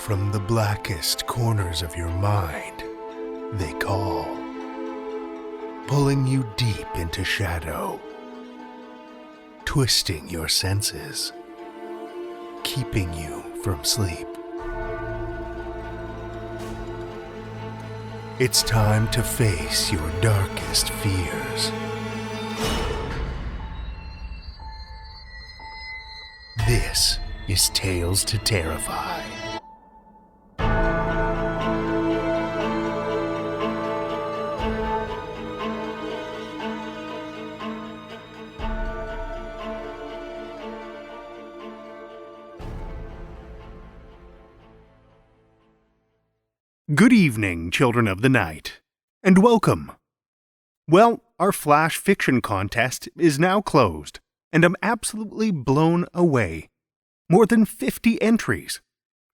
from the blackest corners of your mind, they call, pulling you deep into shadow, twisting your senses, keeping you from sleep. It's time to face your darkest fears. This is Tales to Terrify. Good evening, children of the night, and welcome. Well, our flash fiction contest is now closed, and I'm absolutely blown away. More than 50 entries.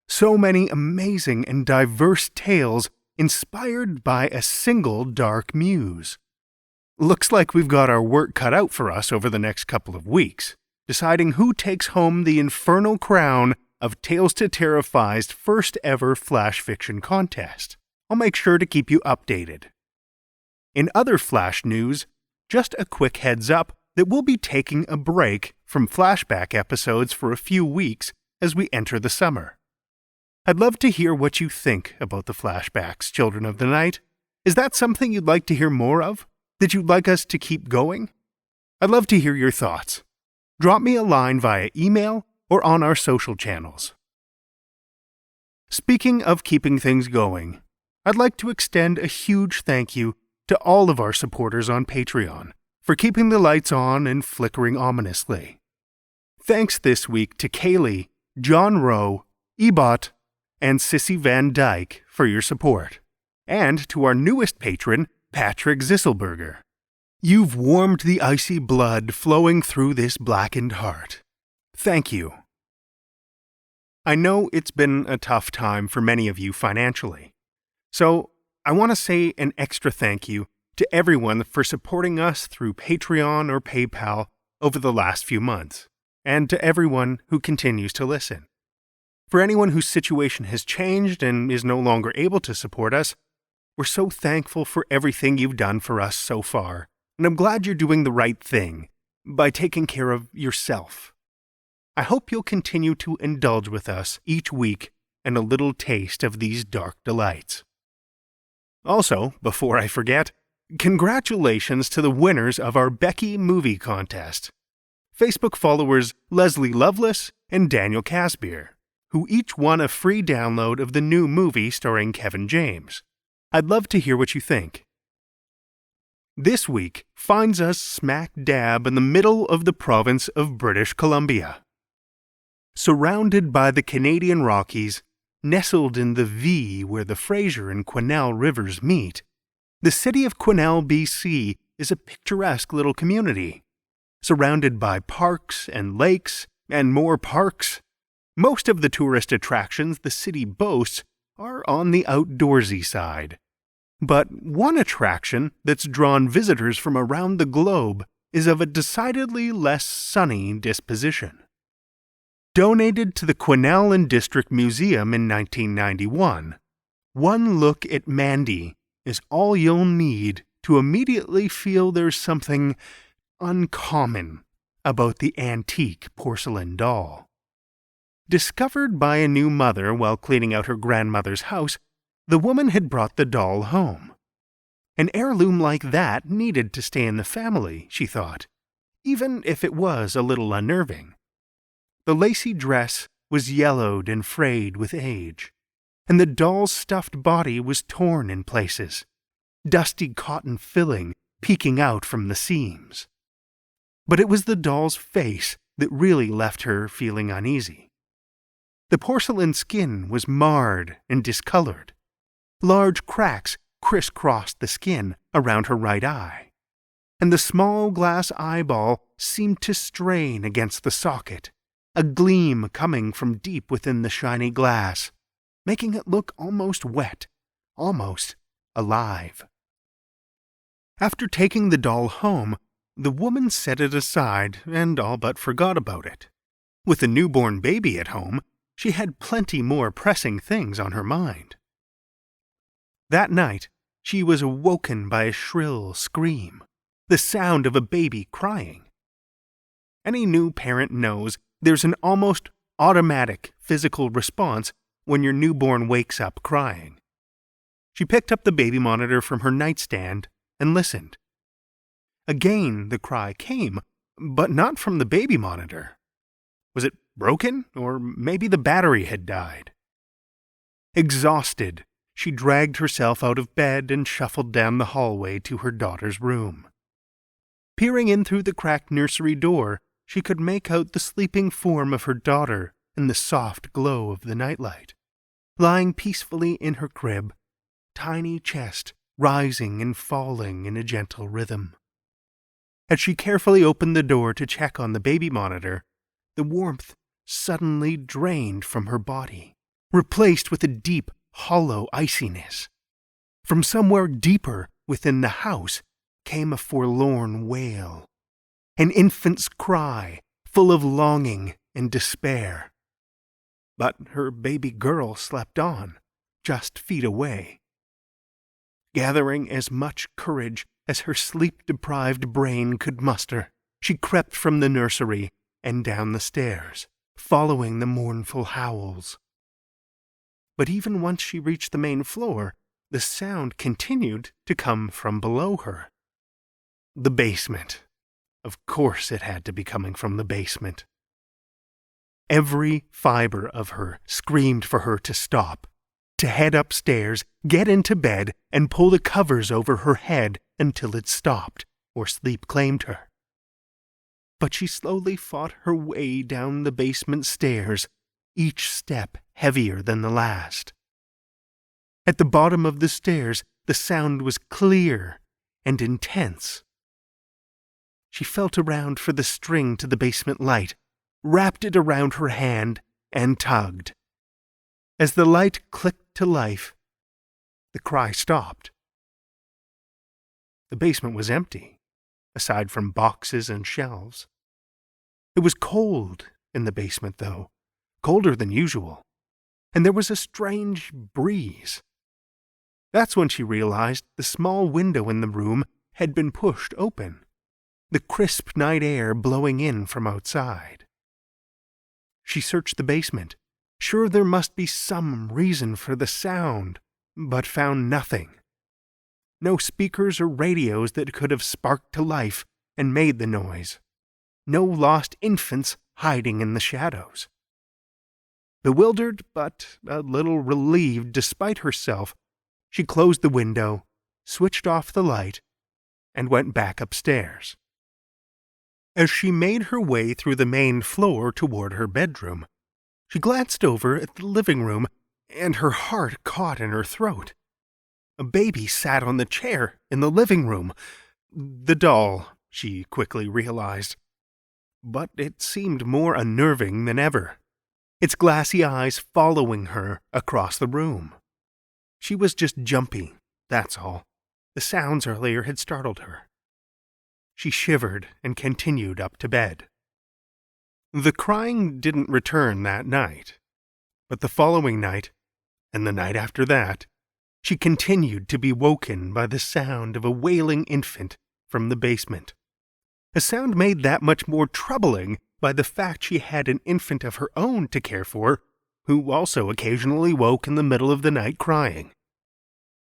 So many amazing and diverse tales inspired by a single dark muse. Looks like we've got our work cut out for us over the next couple of weeks, deciding who takes home the infernal crown of Tales to Terrify's first ever flash fiction contest. I'll make sure to keep you updated. In other flash news, just a quick heads up that we'll be taking a break from flashback episodes for a few weeks as we enter the summer. I'd love to hear what you think about the flashbacks, children of the night. Is that something you'd like to hear more of? That you'd like us to keep going? I'd love to hear your thoughts. Drop me a line via email or on our social channels. Speaking of keeping things going, I'd like to extend a huge thank you to all of our supporters on Patreon for keeping the lights on and flickering ominously. Thanks this week to Kaylee, John Rowe, Ebot, and Sissy Van Dyke for your support, and to our newest patron, Patrick Zisselberger. You've warmed the icy blood flowing through this blackened heart. Thank you. I know it's been a tough time for many of you financially, so I want to say an extra thank you to everyone for supporting us through Patreon or PayPal over the last few months, and to everyone who continues to listen. For anyone whose situation has changed and is no longer able to support us, we're so thankful for everything you've done for us so far, and I'm glad you're doing the right thing by taking care of yourself. I hope you'll continue to indulge with us each week in a little taste of these dark delights. Also, before I forget, congratulations to the winners of our Becky Movie Contest. Facebook followers Leslie Lovelace and Daniel Casbier, who each won a free download of the new movie starring Kevin James. I'd love to hear what you think. This week finds us smack dab in the middle of the province of British Columbia. Surrounded by the Canadian Rockies, nestled in the V where the Fraser and Quesnel rivers meet, the city of Quesnel, BC is a picturesque little community. Surrounded by parks and lakes and more parks, most of the tourist attractions the city boasts are on the outdoorsy side. But one attraction that's drawn visitors from around the globe is of a decidedly less sunny disposition. Donated to the Quesnel and District Museum in 1991, one look at Mandy is all you'll need to immediately feel there's something uncommon about the antique porcelain doll. Discovered by a new mother while cleaning out her grandmother's house, the woman had brought the doll home. An heirloom like that needed to stay in the family, she thought, even if it was a little unnerving. The lacy dress was yellowed and frayed with age, and the doll's stuffed body was torn in places, dusty cotton filling peeking out from the seams. But it was the doll's face that really left her feeling uneasy. The porcelain skin was marred and discolored. Large cracks crisscrossed the skin around her right eye, and the small glass eyeball seemed to strain against the socket, a gleam coming from deep within the shiny glass, making it look almost wet, almost alive. After taking the doll home, the woman set it aside and all but forgot about it. With a newborn baby at home, she had plenty more pressing things on her mind. That night, she was awoken by a shrill scream, the sound of a baby crying. Any new parent knows there's an almost automatic physical response when your newborn wakes up crying. She picked up the baby monitor from her nightstand and listened. Again the cry came, but not from the baby monitor. Was it broken, or maybe the battery had died? Exhausted, she dragged herself out of bed and shuffled down the hallway to her daughter's room. Peering in through the cracked nursery door, she could make out the sleeping form of her daughter in the soft glow of the nightlight, lying peacefully in her crib, tiny chest rising and falling in a gentle rhythm. As she carefully opened the door to check on the baby monitor, the warmth suddenly drained from her body, replaced with a deep, hollow iciness. From somewhere deeper within the house came a forlorn wail, an infant's cry full of longing and despair. But her baby girl slept on, just feet away. Gathering as much courage as her sleep-deprived brain could muster, she crept from the nursery and down the stairs, following the mournful howls. But even once she reached the main floor, the sound continued to come from below her. The basement. Of course it had to be coming from the basement. Every fiber of her screamed for her to stop, to head upstairs, get into bed, and pull the covers over her head until it stopped, or sleep claimed her. But she slowly fought her way down the basement stairs, each step heavier than the last. At the bottom of the stairs, the sound was clear and intense. She felt around for the string to the basement light, wrapped it around her hand, and tugged. As the light clicked to life, the cry stopped. The basement was empty, aside from boxes and shelves. It was cold in the basement, though, colder than usual, and there was a strange breeze. That's when she realized the small window in the room had been pushed open, the crisp night air blowing in from outside. She searched the basement, sure there must be some reason for the sound, but found nothing. No speakers or radios that could have sparked to life and made the noise. No lost infants hiding in the shadows. Bewildered, but a little relieved despite herself, she closed the window, switched off the light, and went back upstairs. As she made her way through the main floor toward her bedroom, she glanced over at the living room, and her heart caught in her throat. A baby sat on the chair in the living room. The doll, she quickly realized. But it seemed more unnerving than ever, its glassy eyes following her across the room. She was just jumpy, that's all. The sounds earlier had startled her. She shivered and continued up to bed. The crying didn't return that night, but the following night, and the night after that, she continued to be woken by the sound of a wailing infant from the basement. A sound made that much more troubling by the fact she had an infant of her own to care for, who also occasionally woke in the middle of the night crying.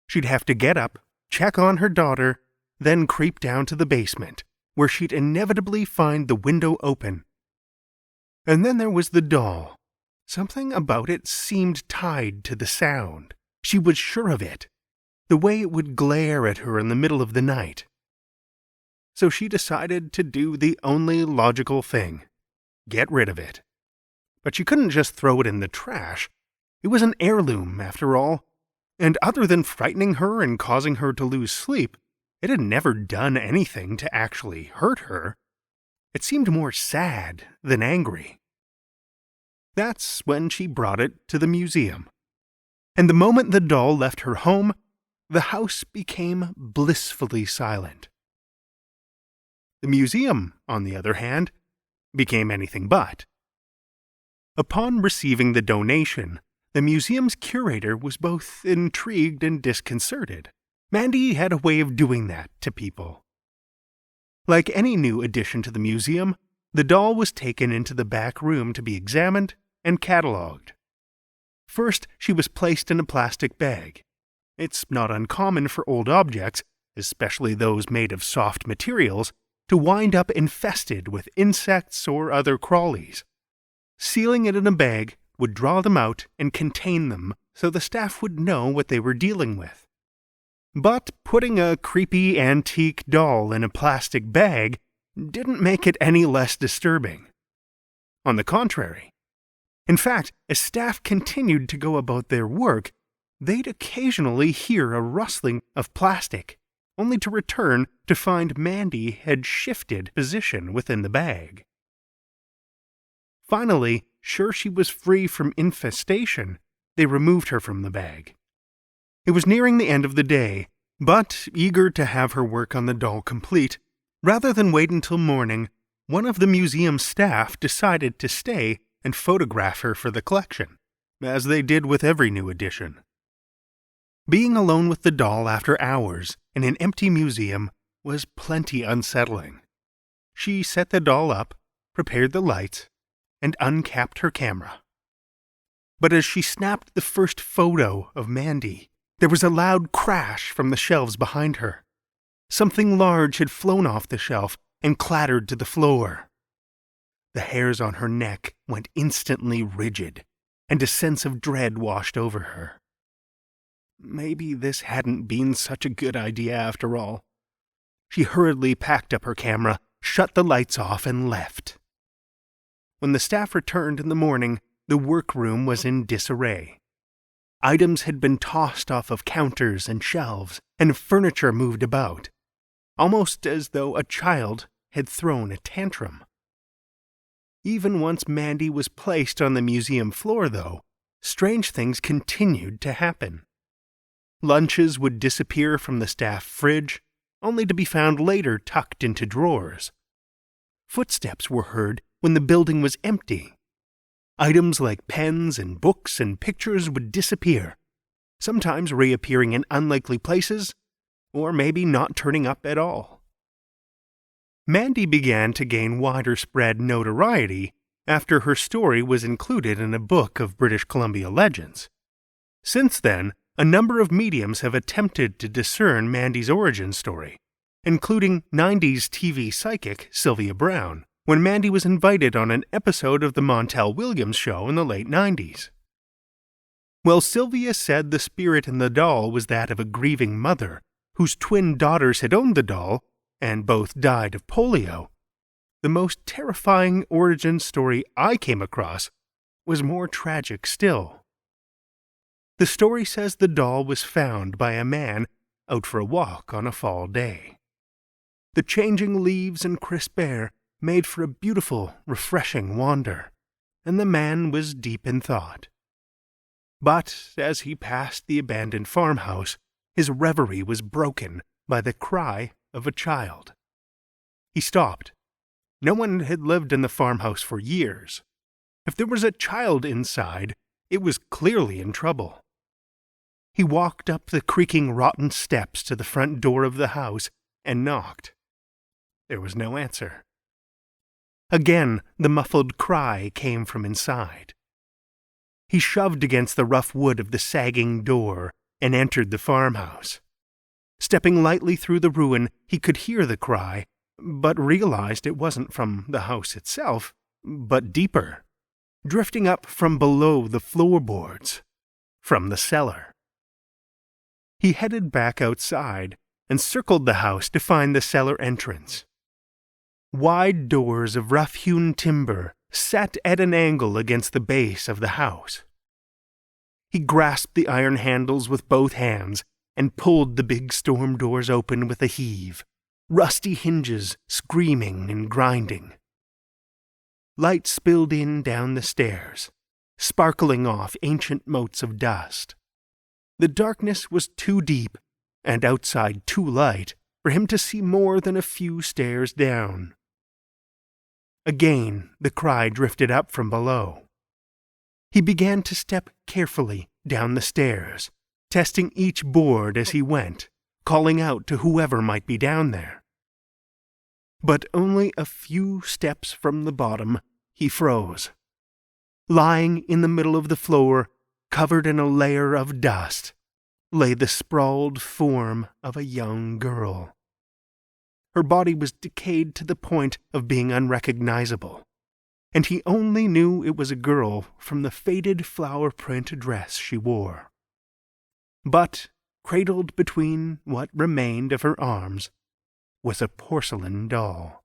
She'd have to get up, check on her daughter, then creep down to the basement, where she'd inevitably find the window open. And then there was the doll. Something about it seemed tied to the sound. She was sure of it, the way it would glare at her in the middle of the night. So she decided to do the only logical thing, get rid of it. But she couldn't just throw it in the trash. It was an heirloom, after all, and other than frightening her and causing her to lose sleep, it had never done anything to actually hurt her. It seemed more sad than angry. That's when she brought it to the museum. And the moment the doll left her home, the house became blissfully silent. The museum, on the other hand, became anything but. Upon receiving the donation, the museum's curator was both intrigued and disconcerted. Mandy had a way of doing that to people. Like any new addition to the museum, the doll was taken into the back room to be examined and catalogued. First, she was placed in a plastic bag. It's not uncommon for old objects, especially those made of soft materials, to wind up infested with insects or other crawlies. Sealing it in a bag would draw them out and contain them so the staff would know what they were dealing with. But putting a creepy antique doll in a plastic bag didn't make it any less disturbing. On the contrary. In fact, as staff continued to go about their work, they'd occasionally hear a rustling of plastic, only to return to find Mandy had shifted position within the bag. Finally, sure she was free from infestation, they removed her from the bag. It was nearing the end of the day, but, eager to have her work on the doll complete, rather than wait until morning, one of the museum staff decided to stay and photograph her for the collection, as they did with every new addition. Being alone with the doll after hours in an empty museum was plenty unsettling. She set the doll up, prepared the lights, and uncapped her camera. But as she snapped the first photo of Mandy, there was a loud crash from the shelves behind her. Something large had flown off the shelf and clattered to the floor. The hairs on her neck went instantly rigid, and a sense of dread washed over her. Maybe this hadn't been such a good idea after all. She hurriedly packed up her camera, shut the lights off, and left. When the staff returned in the morning, the workroom was in disarray. Items had been tossed off of counters and shelves, and furniture moved about, almost as though a child had thrown a tantrum. Even once Mandy was placed on the museum floor, though, strange things continued to happen. Lunches would disappear from the staff fridge, only to be found later tucked into drawers. Footsteps were heard when the building was empty. Items like pens and books and pictures would disappear, sometimes reappearing in unlikely places, or maybe not turning up at all. Mandy began to gain wider-spread notoriety after her story was included in a book of British Columbia legends. Since then, a number of mediums have attempted to discern Mandy's origin story, including 90s TV psychic Sylvia Browne, when Mandy was invited on an episode of the Montel Williams show in the late 90s. Well, Sylvia said the spirit in the doll was that of a grieving mother whose twin daughters had owned the doll and both died of polio. The most terrifying origin story I came across was more tragic still. The story says the doll was found by a man out for a walk on a fall day. The changing leaves and crisp air made for a beautiful, refreshing wander, and the man was deep in thought. But as he passed the abandoned farmhouse, his reverie was broken by the cry of a child. He stopped. No one had lived in the farmhouse for years. If there was a child inside, it was clearly in trouble. He walked up the creaking rotten steps to the front door of the house and knocked. There was no answer. Again, the muffled cry came from inside. He shoved against the rough wood of the sagging door and entered the farmhouse. Stepping lightly through the ruin, he could hear the cry, but realized it wasn't from the house itself, but deeper, drifting up from below the floorboards, from the cellar. He headed back outside and circled the house to find the cellar entrance. Wide doors of rough-hewn timber sat at an angle against the base of the house. He grasped the iron handles with both hands and pulled the big storm doors open with a heave, rusty hinges screaming and grinding. Light spilled in down the stairs, sparkling off ancient motes of dust. The darkness was too deep, and outside too light, for him to see more than a few stairs down. Again, the cry drifted up from below. He began to step carefully down the stairs, testing each board as he went, calling out to whoever might be down there. But only a few steps from the bottom, he froze. Lying in the middle of the floor, covered in a layer of dust, lay the sprawled form of a young girl. Her body was decayed to the point of being unrecognizable, and he only knew it was a girl from the faded flower print dress she wore. But, cradled between what remained of her arms, was a porcelain doll.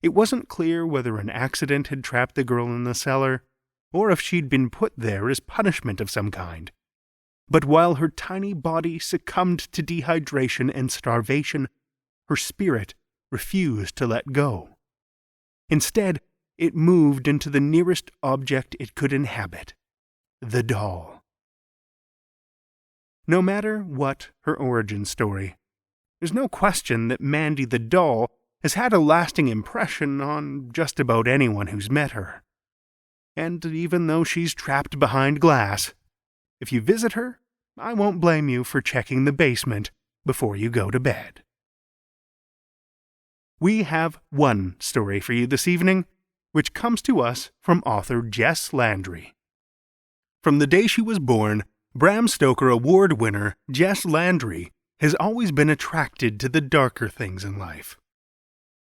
It wasn't clear whether an accident had trapped the girl in the cellar, or if she'd been put there as punishment of some kind. But while her tiny body succumbed to dehydration and starvation, her spirit refused to let go. Instead, it moved into the nearest object it could inhabit, the doll. No matter what her origin story, there's no question that Mandy the doll has had a lasting impression on just about anyone who's met her. And even though she's trapped behind glass, if you visit her, I won't blame you for checking the basement before you go to bed. We have one story for you this evening, which comes to us from author Jess Landry. From the day she was born, Bram Stoker Award winner Jess Landry has always been attracted to the darker things in life.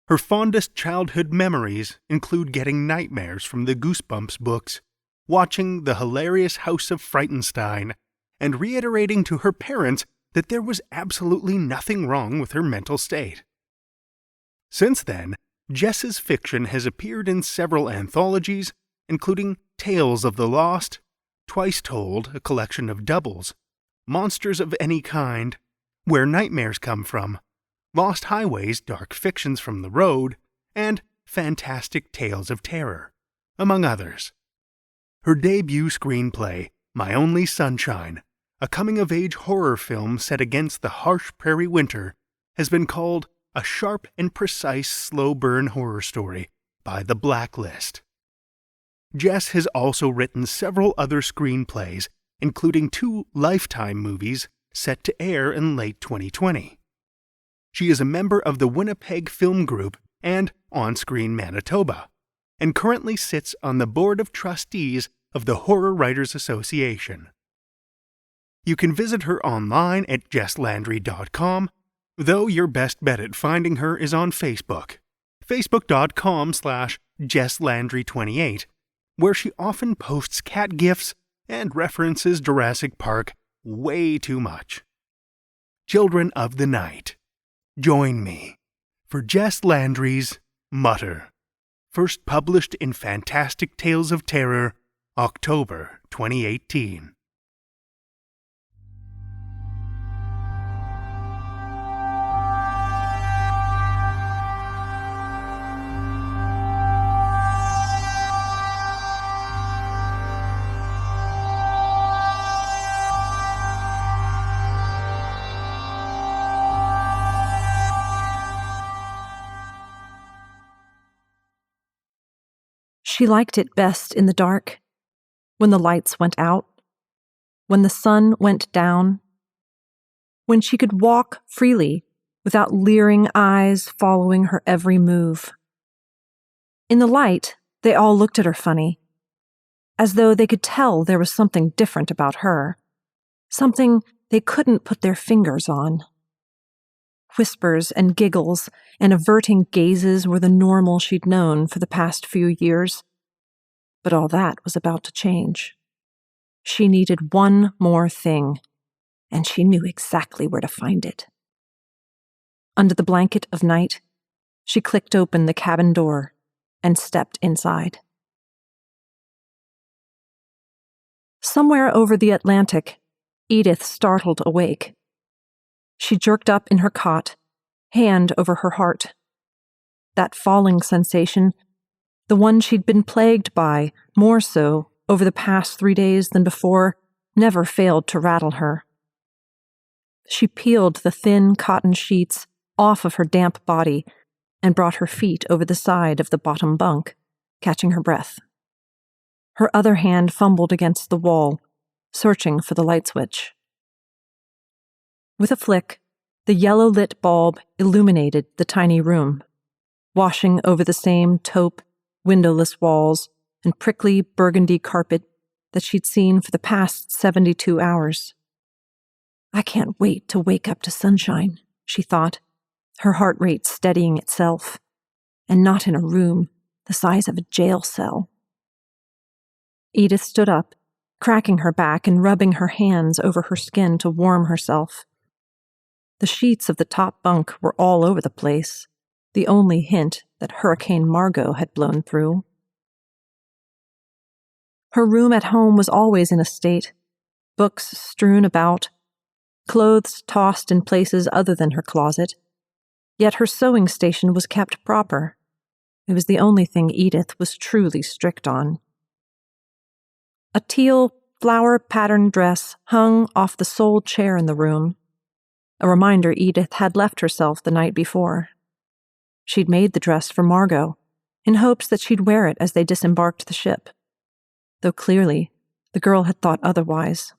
Her fondest childhood memories include getting nightmares from the Goosebumps books, watching the hilarious House of Frightenstein, and reiterating to her parents that there was absolutely nothing wrong with her mental state. Since then, Jess's fiction has appeared in several anthologies, including Tales of the Lost, Twice Told, a collection of doubles, Monsters of Any Kind, Where Nightmares Come From, Lost Highways, Dark Fictions from the Road, and Fantastic Tales of Terror, among others. Her debut screenplay, My Only Sunshine, a coming-of-age horror film set against the harsh prairie winter, has been called a sharp and precise slow-burn horror story by The Blacklist. Jess has also written several other screenplays, including 2 Lifetime movies set to air in late 2020. She is a member of the Winnipeg Film Group and On Screen Manitoba, and currently sits on the Board of Trustees of the Horror Writers Association. You can visit her online at jesslandry.com, though your best bet at finding her is on Facebook, facebook.com/jesslandry28, where she often posts cat gifs and references Jurassic Park way too much. Children of the Night, join me for Jess Landry's Mutter, first published in Fantastic Tales of Terror, October 2018. She liked it best in the dark, when the lights went out, when the sun went down, when she could walk freely without leering eyes following her every move. In the light, they all looked at her funny, as though they could tell there was something different about her, something they couldn't put their fingers on. Whispers and giggles and averting gazes were the normal she'd known for the past few years. But all that was about to change. She needed one more thing, and she knew exactly where to find it. Under the blanket of night, she clicked open the cabin door and stepped inside. Somewhere over the Atlantic, Edith startled awake. She jerked up in her cot, hand over her heart. That falling sensation, the one she'd been plagued by, more so, over the past 3 days than before, never failed to rattle her. She peeled the thin cotton sheets off of her damp body and brought her feet over the side of the bottom bunk, catching her breath. Her other hand fumbled against the wall, searching for the light switch. With a flick, the yellow-lit bulb illuminated the tiny room, washing over the same taupe, windowless walls and prickly burgundy carpet that she'd seen for the past 72 hours. I can't wait to wake up to sunshine, she thought, her heart rate steadying itself, and not in a room the size of a jail cell. Edith stood up, cracking her back and rubbing her hands over her skin to warm herself. The sheets of the top bunk were all over the place, the only hint that Hurricane Margot had blown through. Her room at home was always in a state, books strewn about, clothes tossed in places other than her closet, yet her sewing station was kept proper. It was the only thing Edith was truly strict on. A teal, flower-patterned dress hung off the sole chair in the room, a reminder Edith had left herself the night before. She'd made the dress for Margot, in hopes that she'd wear it as they disembarked the ship, though clearly the girl had thought otherwise.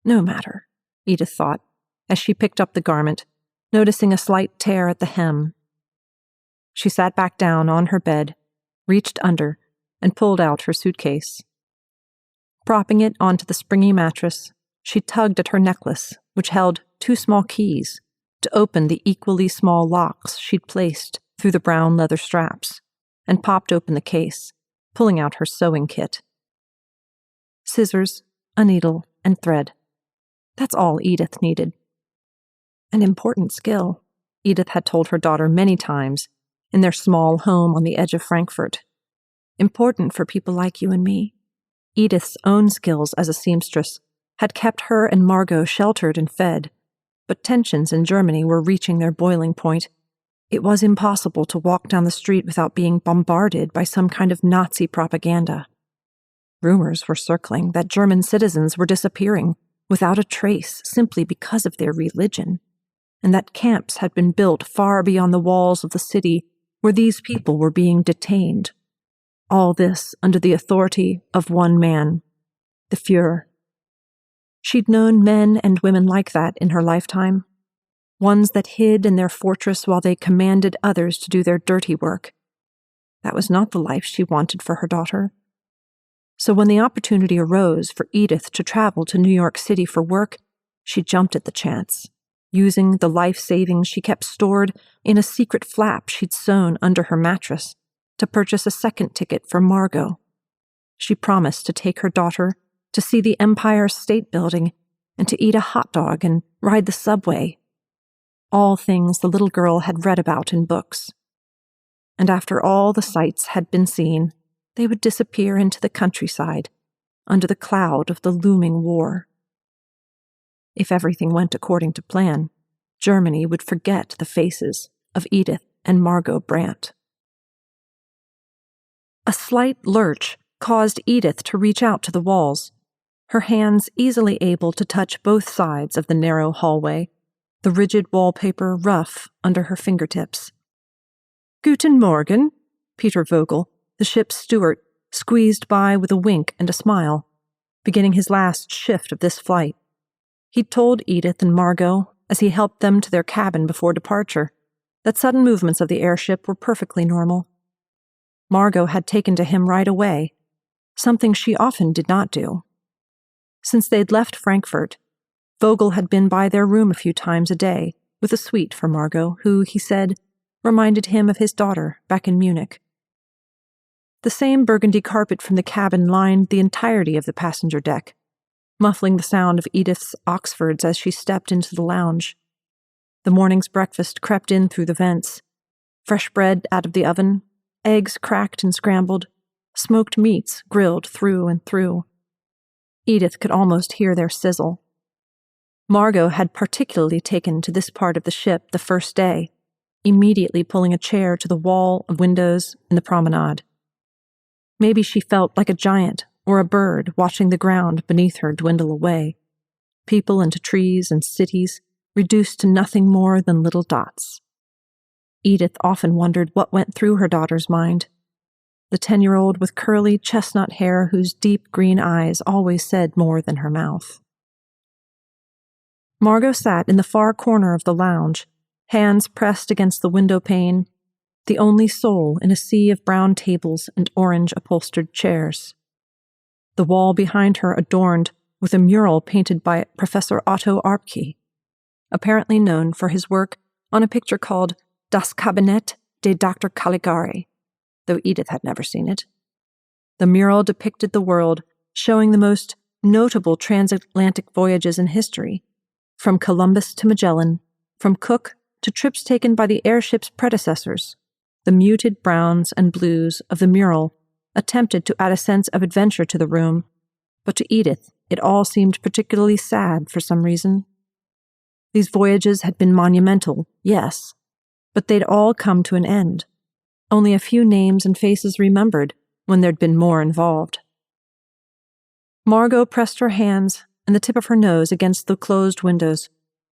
No matter, Edith thought, as she picked up the garment, noticing a slight tear at the hem. She sat back down on her bed, reached under, and pulled out her suitcase. Propping it onto the springy mattress, she tugged at her necklace, which held 2 small keys, to open the equally small locks she'd placed through the brown leather straps, and popped open the case, pulling out her sewing kit. Scissors, a needle, and thread. That's all Edith needed. An important skill, Edith had told her daughter many times, in their small home on the edge of Frankfurt. Important for people like you and me. Edith's own skills as a seamstress had kept her and Margot sheltered and fed, but tensions in Germany were reaching their boiling point. It was impossible to walk down the street without being bombarded by some kind of Nazi propaganda. Rumors were circling that German citizens were disappearing without a trace simply because of their religion, and that camps had been built far beyond the walls of the city where these people were being detained. All this under the authority of one man, the Führer. She'd known men and women like that in her lifetime, ones that hid in their fortress while they commanded others to do their dirty work. That was not the life she wanted for her daughter. So when the opportunity arose for Edith to travel to New York City for work, she jumped at the chance, using the life savings she kept stored in a secret flap she'd sewn under her mattress to purchase a second ticket for Margot. She promised to take her daughter to see the Empire State Building and to eat a hot dog and ride the subway. All things the little girl had read about in books. And after all the sights had been seen, they would disappear into the countryside under the cloud of the looming war. If everything went according to plan, Germany would forget the faces of Edith and Margot Brandt. A slight lurch caused Edith to reach out to the walls, her hands easily able to touch both sides of the narrow hallway, the rigid wallpaper rough under her fingertips. "Guten Morgen," Peter Vogel, the ship's steward, squeezed by with a wink and a smile, beginning his last shift of this flight. He'd told Edith and Margot, as he helped them to their cabin before departure, that sudden movements of the airship were perfectly normal. Margot had taken to him right away, something she often did not do. Since they'd left Frankfurt, Vogel had been by their room a few times a day with a sweet for Margot, who, he said, reminded him of his daughter back in Munich. The same burgundy carpet from the cabin lined the entirety of the passenger deck, muffling the sound of Edith's Oxfords as she stepped into the lounge. The morning's breakfast crept in through the vents. Fresh bread out of the oven, eggs cracked and scrambled, smoked meats grilled through and through. Edith could almost hear their sizzle. Margot had particularly taken to this part of the ship the first day, immediately pulling a chair to the wall of windows in the promenade. Maybe she felt like a giant or a bird watching the ground beneath her dwindle away, people into trees and cities reduced to nothing more than little dots. Edith often wondered what went through her daughter's mind. the 10-year-old with curly chestnut hair whose deep green eyes always said more than her mouth. Margot sat in the far corner of the lounge, hands pressed against the window pane, the only soul in a sea of brown tables and orange-upholstered chairs. The wall behind her adorned with a mural painted by Professor Otto Arpke, apparently known for his work on a picture called Das Kabinett de Dr. Caligari, though Edith had never seen it. The mural depicted the world, showing the most notable transatlantic voyages in history, from Columbus to Magellan, from Cook to trips taken by the airship's predecessors. The muted browns and blues of the mural attempted to add a sense of adventure to the room, but to Edith it all seemed particularly sad for some reason. These voyages had been monumental, yes, but they'd all come to an end. Only a few names and faces remembered when there'd been more involved. Margot pressed her hands and the tip of her nose against the closed windows,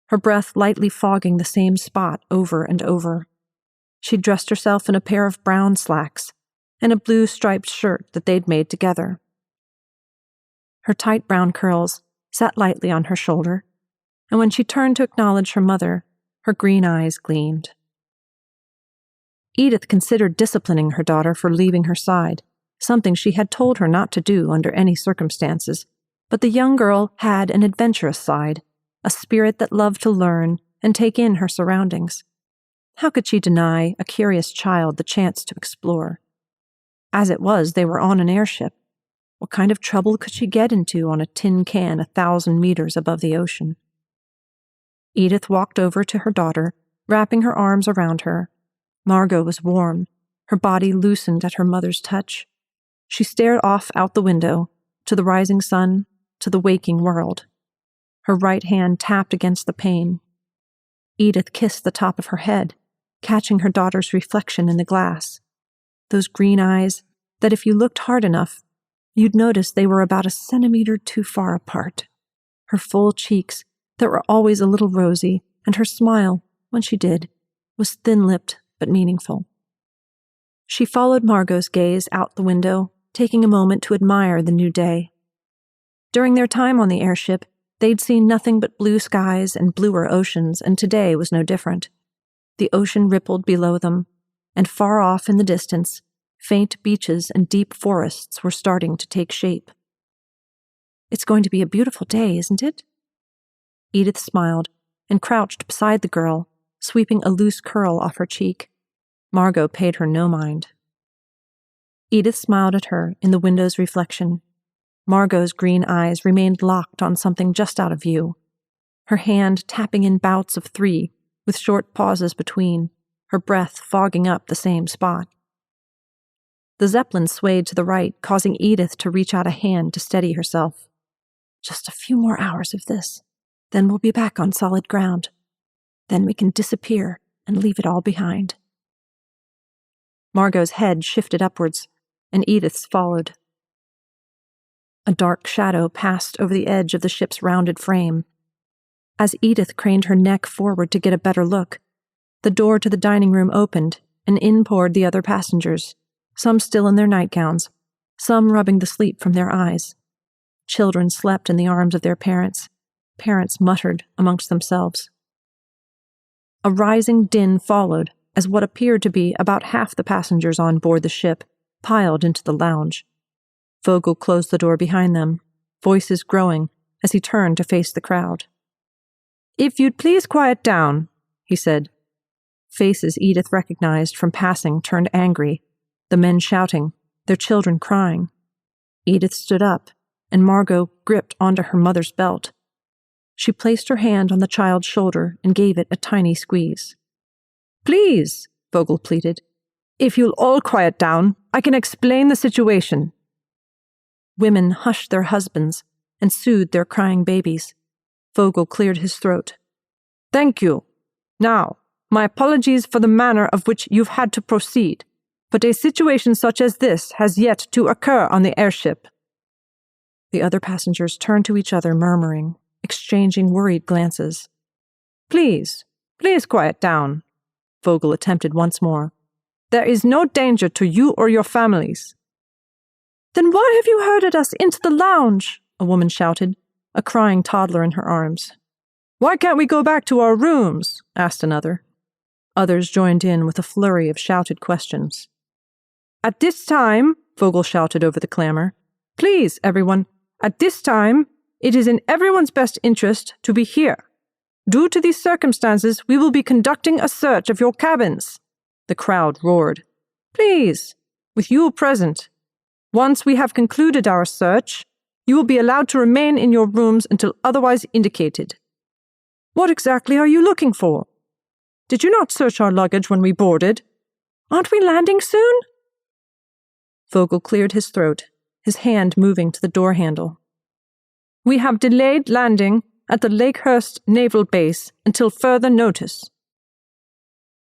her breath lightly fogging the same spot over and over. She dressed herself in a pair of brown slacks and a blue striped shirt that they'd made together. Her tight brown curls sat lightly on her shoulder, and when she turned to acknowledge her mother, her green eyes gleamed. Edith considered disciplining her daughter for leaving her side, something she had told her not to do under any circumstances, but the young girl had an adventurous side, a spirit that loved to learn and take in her surroundings. How could she deny a curious child the chance to explore? As it was, they were on an airship. What kind of trouble could she get into on a tin can 1,000 meters above the ocean? Edith walked over to her daughter, wrapping her arms around her. Margot was warm, her body loosened at her mother's touch. She stared off out the window, to the rising sun, to the waking world. Her right hand tapped against the pane. Edith kissed the top of her head, catching her daughter's reflection in the glass. Those green eyes that if you looked hard enough, you'd notice they were about a centimeter too far apart. Her full cheeks that were always a little rosy, and her smile, when she did, was thin-lipped but meaningful. She followed Margot's gaze out the window, taking a moment to admire the new day. During their time on the airship, they'd seen nothing but blue skies and bluer oceans, and today was no different. The ocean rippled below them, and far off in the distance, faint beaches and deep forests were starting to take shape. "It's going to be a beautiful day, isn't it?" Edith smiled and crouched beside the girl, sweeping a loose curl off her cheek. Margot paid her no mind. Edith smiled at her in the window's reflection. Margot's green eyes remained locked on something just out of view, her hand tapping in bouts of 3, with short pauses between, her breath fogging up the same spot. The Zeppelin swayed to the right, causing Edith to reach out a hand to steady herself. "Just a few more hours of this, then we'll be back on solid ground. Then we can disappear and leave it all behind." Margot's head shifted upwards, and Edith's followed. A dark shadow passed over the edge of the ship's rounded frame. As Edith craned her neck forward to get a better look, the door to the dining room opened, and in poured the other passengers, some still in their nightgowns, some rubbing the sleep from their eyes. Children slept in the arms of their parents. Parents muttered amongst themselves. A rising din followed as what appeared to be about half the passengers on board the ship piled into the lounge. Vogel closed the door behind them, voices growing as he turned to face the crowd. "If you'd please quiet down," he said. Faces Edith recognized from passing turned angry, the men shouting, their children crying. Edith stood up, and Margot gripped onto her mother's belt. She placed her hand on the child's shoulder and gave it a tiny squeeze. "Please," Vogel pleaded. "If you'll all quiet down, I can explain the situation." Women hushed their husbands and soothed their crying babies. Vogel cleared his throat. "Thank you. Now, my apologies for the manner of which you've had to proceed, but a situation such as this has yet to occur on the airship." The other passengers turned to each other, murmuring, exchanging worried glances. Please quiet down," Vogel attempted once more. There is no danger to you or your families." "Then why have you herded us into the lounge?" a woman shouted, a crying toddler in her arms. "Why can't we go back to our rooms?" asked another. Others joined in with a flurry of shouted questions. "At this time," Vogel shouted over the clamor, "please, everyone, at this time, it is in everyone's best interest to be here. Due to these circumstances, we will be conducting a search of your cabins." The crowd roared. "Please, with you present. Once we have concluded our search, you will be allowed to remain in your rooms until otherwise indicated." "What exactly are you looking for? Did you not search our luggage when we boarded? Aren't we landing soon?" Vogel cleared his throat, his hand moving to the door handle. "We have delayed landing at the Lakehurst Naval Base until further notice."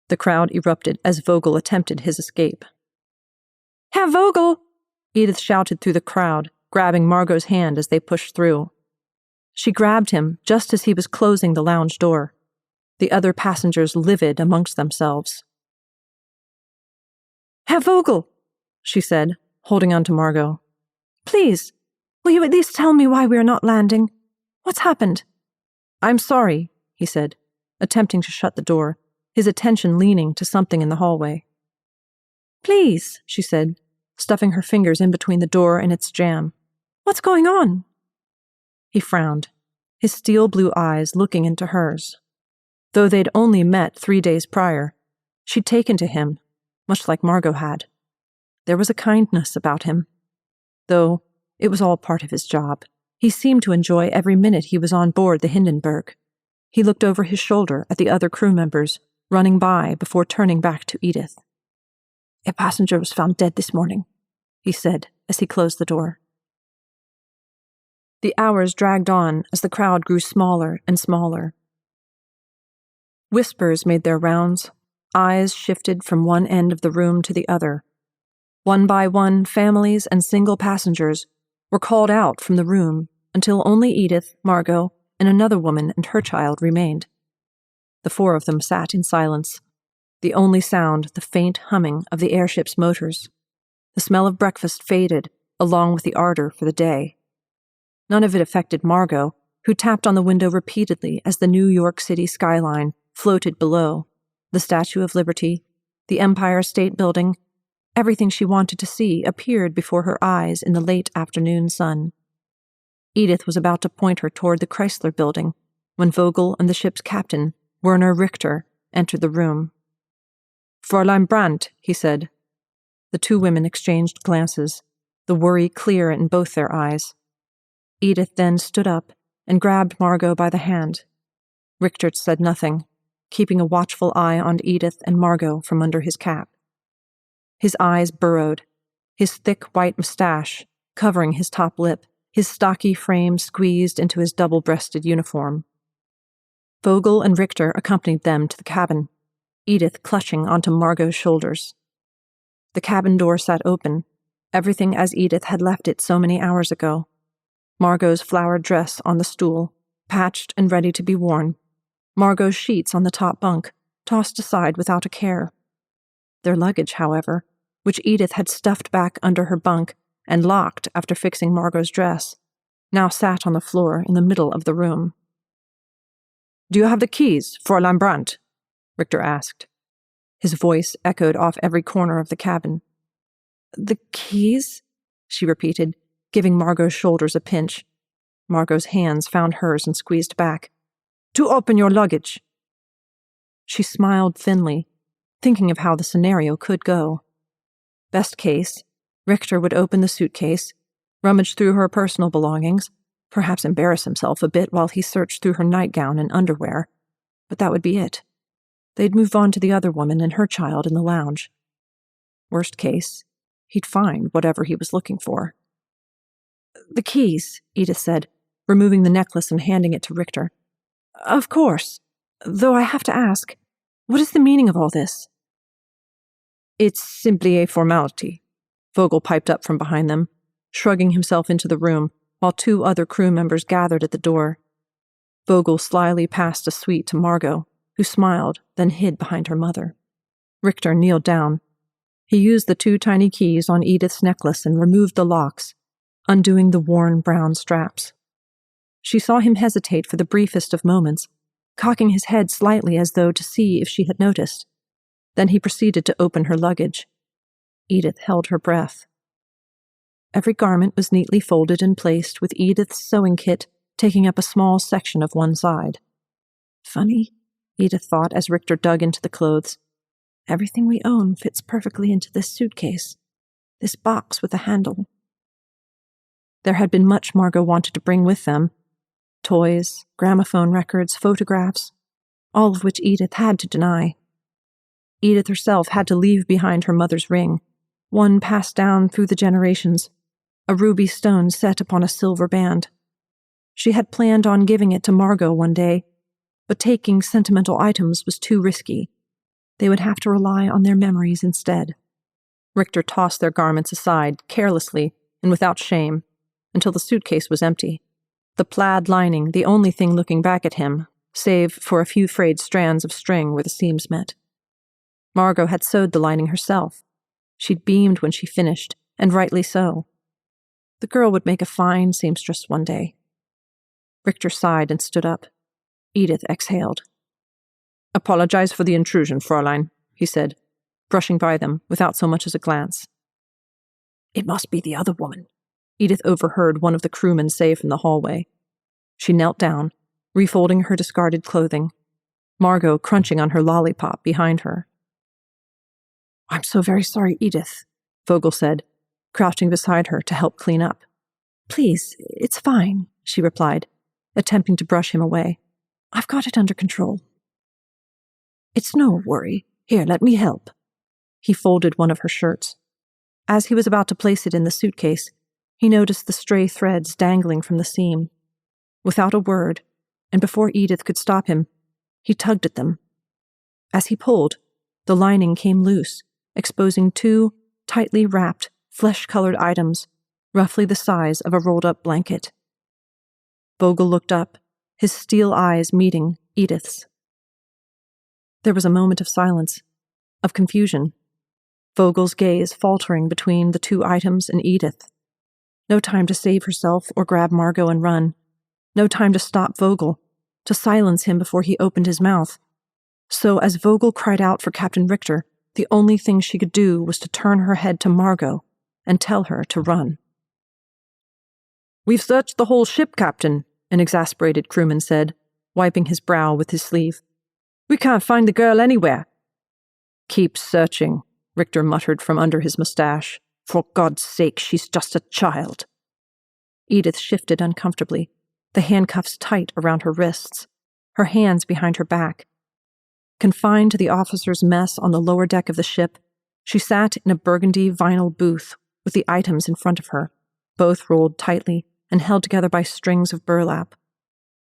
The crowd erupted as Vogel attempted his escape. "Herr Vogel!" Edith shouted through the crowd, grabbing Margot's hand as they pushed through. She grabbed him just as he was closing the lounge door, the other passengers livid amongst themselves. "Herr Vogel," she said, holding on to Margot. "Please, will you at least tell me why we are not landing? What's happened?" "I'm sorry," he said, attempting to shut the door, his attention leaning to something in the hallway. "Please," she said, stuffing her fingers in between the door and its jamb. "What's going on?" He frowned, his steel blue eyes looking into hers. Though they'd only met 3 days prior, she'd taken to him, much like Margot had. There was a kindness about him. Though it was all part of his job, he seemed to enjoy every minute he was on board the Hindenburg. He looked over his shoulder at the other crew members, running by before turning back to Edith. "A passenger was found dead this morning," he said as he closed the door. The hours dragged on as the crowd grew smaller and smaller. Whispers made their rounds, eyes shifted from one end of the room to the other. One by one, families and single passengers were called out from the room until only Edith, Margot, and another woman and her child remained. The 4 of them sat in silence, the only sound the faint humming of the airship's motors. The smell of breakfast faded along with the ardor for the day. None of it affected Margot, who tapped on the window repeatedly as the New York City skyline floated below, the Statue of Liberty, the Empire State Building. Everything she wanted to see appeared before her eyes in the late afternoon sun. Edith was about to point her toward the Chrysler Building when Vogel and the ship's captain, Werner Richter, entered the room. "Fräulein Brandt," he said. The 2 women exchanged glances, the worry clear in both their eyes. Edith then stood up and grabbed Margot by the hand. Richter said nothing, keeping a watchful eye on Edith and Margot from under his cap. His eyes burrowed, his thick white mustache covering his top lip, his stocky frame squeezed into his double-breasted uniform. Vogel and Richter accompanied them to the cabin, Edith clutching onto Margot's shoulders. The cabin door sat open, everything as Edith had left it so many hours ago. Margot's flowered dress on the stool, patched and ready to be worn. Margot's sheets on the top bunk, tossed aside without a care. Their luggage, however, which Edith had stuffed back under her bunk and locked after fixing Margot's dress, now sat on the floor in the middle of the room. "Do you have the keys, Fräulein Brandt?" Richter asked. His voice echoed off every corner of the cabin. "The keys?" she repeated, giving Margot's shoulders a pinch. Margot's hands found hers and squeezed back. "To open your luggage." She smiled thinly, thinking of how the scenario could go. Best case, Richter would open the suitcase, rummage through her personal belongings, perhaps embarrass himself a bit while he searched through her nightgown and underwear, but that would be it. They'd move on to the other woman and her child in the lounge. Worst case, he'd find whatever he was looking for. "The keys," Edith said, removing the necklace and handing it to Richter. "Of course. Though I have to ask, what is the meaning of all this?" "It's simply a formality," Vogel piped up from behind them, shrugging himself into the room while 2 other crew members gathered at the door. Vogel slyly passed a sweet to Margot, who smiled, then hid behind her mother. Richter kneeled down, He used the 2 tiny keys on Edith's necklace and removed the locks, undoing the worn brown straps. She saw him hesitate for the briefest of moments, cocking his head slightly as though to see if she had noticed. Then he proceeded to open her luggage. Edith held her breath. Every garment was neatly folded and placed, with Edith's sewing kit taking up a small section of one side. Funny, Edith thought as Richter dug into the clothes. Everything we own fits perfectly into this suitcase, this box with a handle. There had been much Margot wanted to bring with them. Toys, gramophone records, photographs, all of which Edith had to deny. Edith herself had to leave behind her mother's ring, one passed down through the generations, a ruby stone set upon a silver band. She had planned on giving it to Margot one day, but taking sentimental items was too risky. They would have to rely on their memories instead. Richter tossed their garments aside, carelessly and without shame, until the suitcase was empty. The plaid lining, the only thing looking back at him, save for a few frayed strands of string where the seams met. Margot had sewed the lining herself. She'd beamed when she finished, and rightly so. The girl would make a fine seamstress one day. Richter sighed and stood up. Edith exhaled. "Apologize for the intrusion, Fräulein," he said, brushing by them without so much as a glance. "It must be the other woman," Edith overheard one of the crewmen say from the hallway. She knelt down, refolding her discarded clothing, Margot crunching on her lollipop behind her. "I'm so very sorry, Edith," Vogel said, crouching beside her to help clean up. "Please, it's fine," she replied, attempting to brush him away. "I've got it under control." "It's no worry. Here, let me help." He folded one of her shirts. As he was about to place it in the suitcase, he noticed the stray threads dangling from the seam. Without a word, and before Edith could stop him, he tugged at them. As he pulled, the lining came loose, exposing 2 tightly wrapped, flesh-colored items, roughly the size of a rolled-up blanket. Vogel looked up, his steel eyes meeting Edith's. There was a moment of silence, of confusion, Vogel's gaze faltering between the 2 items and Edith. No time to save herself or grab Margot and run. No time to stop Vogel, to silence him before he opened his mouth. So as Vogel cried out for Captain Richter, the only thing she could do was to turn her head to Margot and tell her to run. "We've searched the whole ship, Captain," an exasperated crewman said, wiping his brow with his sleeve. "We can't find the girl anywhere." "Keep searching," Richter muttered from under his mustache. "For God's sake, she's just a child." Edith shifted uncomfortably, the handcuffs tight around her wrists, her hands behind her back. Confined to the officers' mess on the lower deck of the ship, she sat in a burgundy vinyl booth with the items in front of her, both rolled tightly and held together by strings of burlap.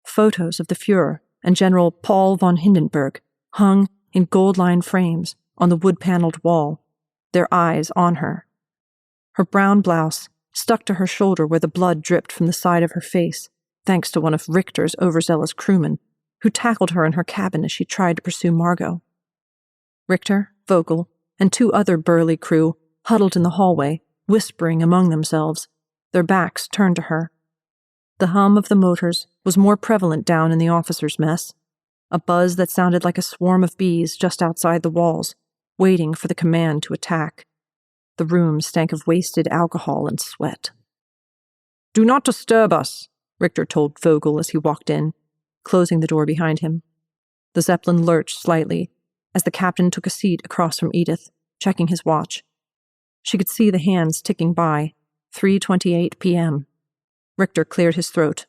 Photos of the Führer and General Paul von Hindenburg hung in gold-lined frames on the wood-paneled wall, their eyes on her. Her brown blouse stuck to her shoulder where the blood dripped from the side of her face, thanks to one of Richter's overzealous crewmen, who tackled her in her cabin as she tried to pursue Margot. Richter, Vogel, and 2 other burly crew huddled in the hallway, whispering among themselves, their backs turned to her. The hum of the motors was more prevalent down in the officers' mess, a buzz that sounded like a swarm of bees just outside the walls, waiting for the command to attack. The room stank of wasted alcohol and sweat. "Do not disturb us," Richter told Vogel as he walked in, closing the door behind him. The Zeppelin lurched slightly as the captain took a seat across from Edith, checking his watch. She could see the hands ticking by, 3:28 p.m. Richter cleared his throat.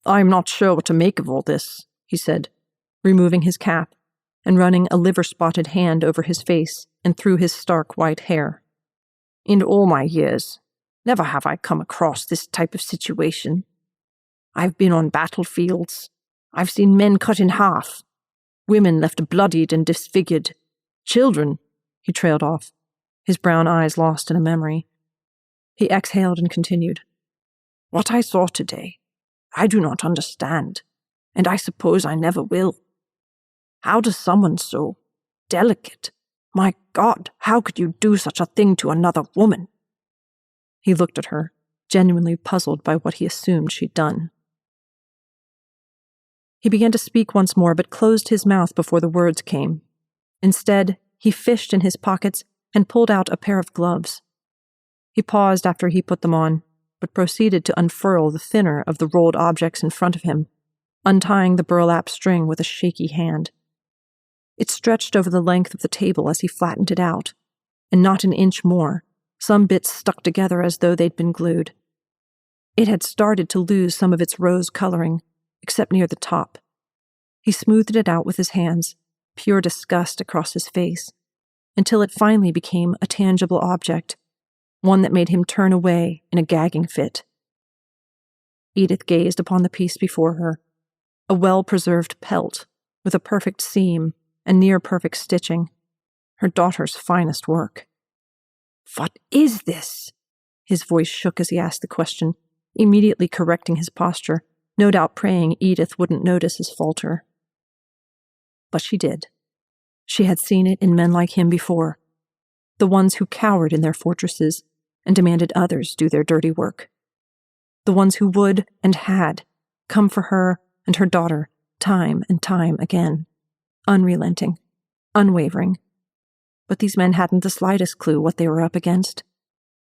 "I'm not sure what to make of all this," he said, removing his cap and running a liver-spotted hand over his face and through his stark white hair. "In all my years, never have I come across this type of situation. I've been on battlefields. I've seen men cut in half, women left bloodied and disfigured, children," he trailed off, his brown eyes lost in a memory. He exhaled and continued. "What I saw today, I do not understand, and I suppose I never will. How does someone so delicate, My God, how could you do such a thing to another woman? He looked at her, genuinely puzzled by what he assumed she'd done. He began to speak once more, but closed his mouth before the words came. Instead, he fished in his pockets and pulled out a pair of gloves. He paused after he put them on, but proceeded to unfurl the thinner of the rolled objects in front of him, untying the burlap string with a shaky hand. It stretched over the length of the table as he flattened it out, and not an inch more, some bits stuck together as though they'd been glued. It had started to lose some of its rose coloring, except near the top. He smoothed it out with his hands, pure disgust across his face, until it finally became a tangible object, one that made him turn away in a gagging fit. Edith gazed upon the piece before her, a well-preserved pelt with a perfect seam and near-perfect stitching, her daughter's finest work. "What is this?" His voice shook as he asked the question, immediately correcting his posture, no doubt praying Edith wouldn't notice his falter. But she did. She had seen it in men like him before, the ones who cowered in their fortresses and demanded others do their dirty work. The ones who would and had come for her and her daughter time and time again, unrelenting, unwavering. But these men hadn't the slightest clue what they were up against,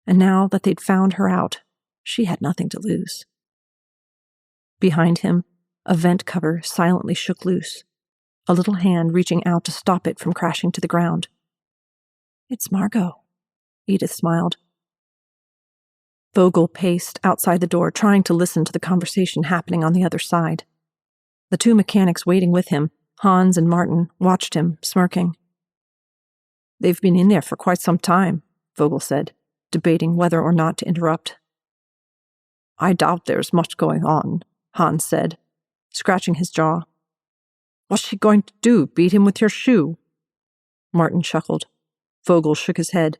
and now that they'd found her out, she had nothing to lose. Behind him, a vent cover silently shook loose, a little hand reaching out to stop it from crashing to the ground. "It's Margot," Edith smiled. Vogel paced outside the door, trying to listen to the conversation happening on the other side. The two mechanics waiting with him, Hans and Martin, watched him, smirking. "They've been in there for quite some time," Vogel said, debating whether or not to interrupt. "I doubt there's much going on," Hans said, scratching his jaw. "What's she going to do, beat him with your shoe?" Martin chuckled. Vogel shook his head.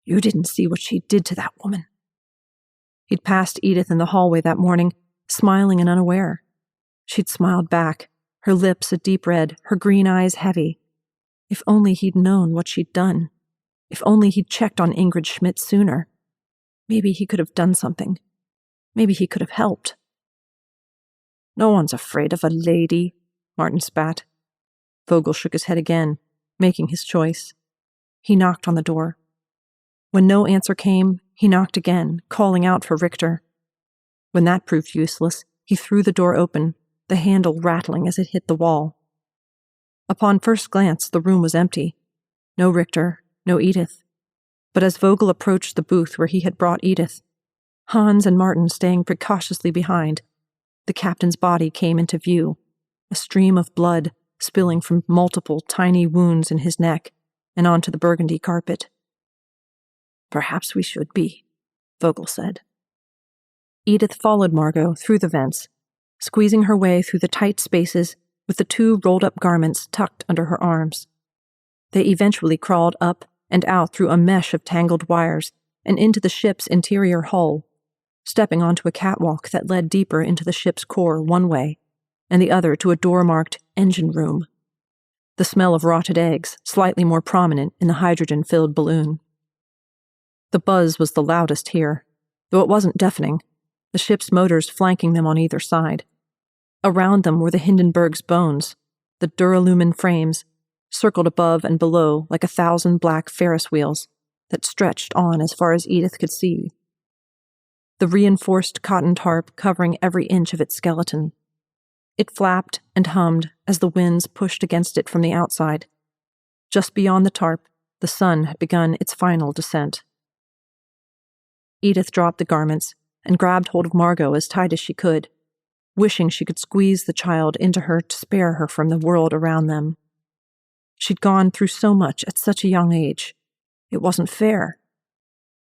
"You didn't see what she did to that woman." He'd passed Edith in the hallway that morning, smiling and unaware. She'd smiled back, her lips a deep red, her green eyes heavy. If only he'd known what she'd done. If only he'd checked on Ingrid Schmidt sooner. Maybe he could have done something. Maybe he could have helped. "No one's afraid of a lady," Martin spat. Vogel shook his head again, making his choice. He knocked on the door. When no answer came, he knocked again, calling out for Richter. When that proved useless, he threw the door open, the handle rattling as it hit the wall. Upon first glance, the room was empty. No Richter, no Edith. But as Vogel approached the booth where he had brought Edith, Hans and Martin staying precautiously behind, the captain's body came into view, a stream of blood spilling from multiple tiny wounds in his neck and onto the burgundy carpet. "Perhaps we should be," Vogel said. Edith followed Margot through the vents, squeezing her way through the tight spaces with the two rolled-up garments tucked under her arms. They eventually crawled up and out through a mesh of tangled wires and into the ship's interior hull, stepping onto a catwalk that led deeper into the ship's core one way, and the other to a door marked engine room. The smell of rotted eggs slightly more prominent in the hydrogen-filled balloon. The buzz was the loudest here, though it wasn't deafening, the ship's motors flanking them on either side. Around them were the Hindenburg's bones, the duralumin frames, circled above and below like 1,000 black Ferris wheels that stretched on as far as Edith could see. The reinforced cotton tarp covering every inch of its skeleton. It flapped and hummed as the winds pushed against it from the outside. Just beyond the tarp, the sun had begun its final descent. Edith dropped the garments and grabbed hold of Margot as tight as she could, wishing she could squeeze the child into her to spare her from the world around them. She'd gone through so much at such a young age. It wasn't fair.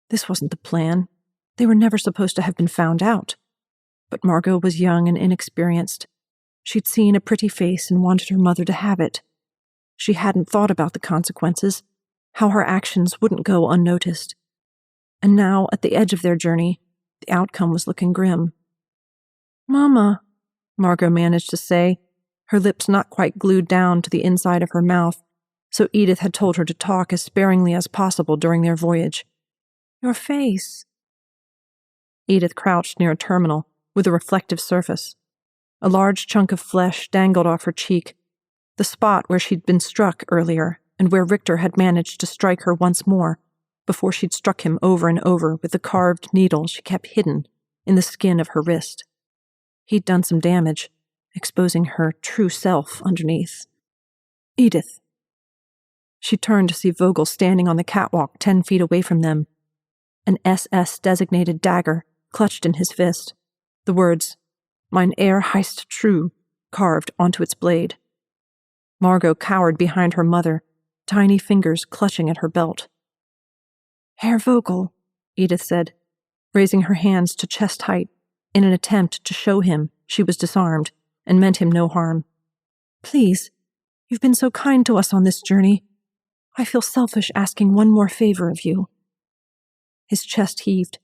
This wasn't the plan. They were never supposed to have been found out. But Margot was young and inexperienced. She'd seen a pretty face and wanted her mother to have it. She hadn't thought about the consequences, how her actions wouldn't go unnoticed. And now, at the edge of their journey, the outcome was looking grim. "Mama," Margot managed to say, her lips not quite glued down to the inside of her mouth, so Edith had told her to talk as sparingly as possible during their voyage. "Your face." Edith crouched near a terminal with a reflective surface. A large chunk of flesh dangled off her cheek, the spot where she'd been struck earlier and where Richter had managed to strike her once more before she'd struck him over and over with the carved needle she kept hidden in the skin of her wrist. He'd done some damage, exposing her true self underneath. "Edith." She turned to see Vogel standing on the catwalk 10 feet away from them, an SS-designated dagger clutched in his fist, the words, "Mein Ehr heißt true," carved onto its blade. Margot cowered behind her mother, tiny fingers clutching at her belt. "Herr Vogel," Edith said, raising her hands to chest height in an attempt to show him she was disarmed and meant him no harm. "Please, you've been so kind to us on this journey. I feel selfish asking one more favor of you." His chest heaved.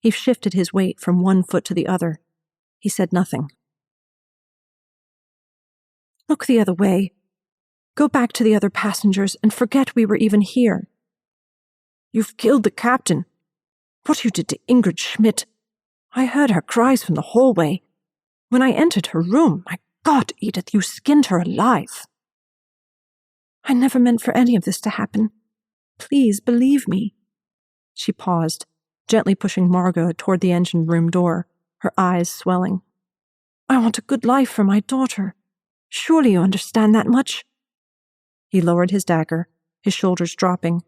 He shifted his weight from one foot to the other. He said nothing. "Look the other way. Go back to the other passengers and forget we were even here. You've killed the captain. What you did to Ingrid Schmidt. I heard her cries from the hallway. When I entered her room, my God, Edith, you skinned her alive." "I never meant for any of this to happen. Please believe me." She paused, gently pushing Margot toward the engine room door, her eyes swelling. "I want a good life for my daughter. Surely you understand that much?" He lowered his dagger, his shoulders dropping,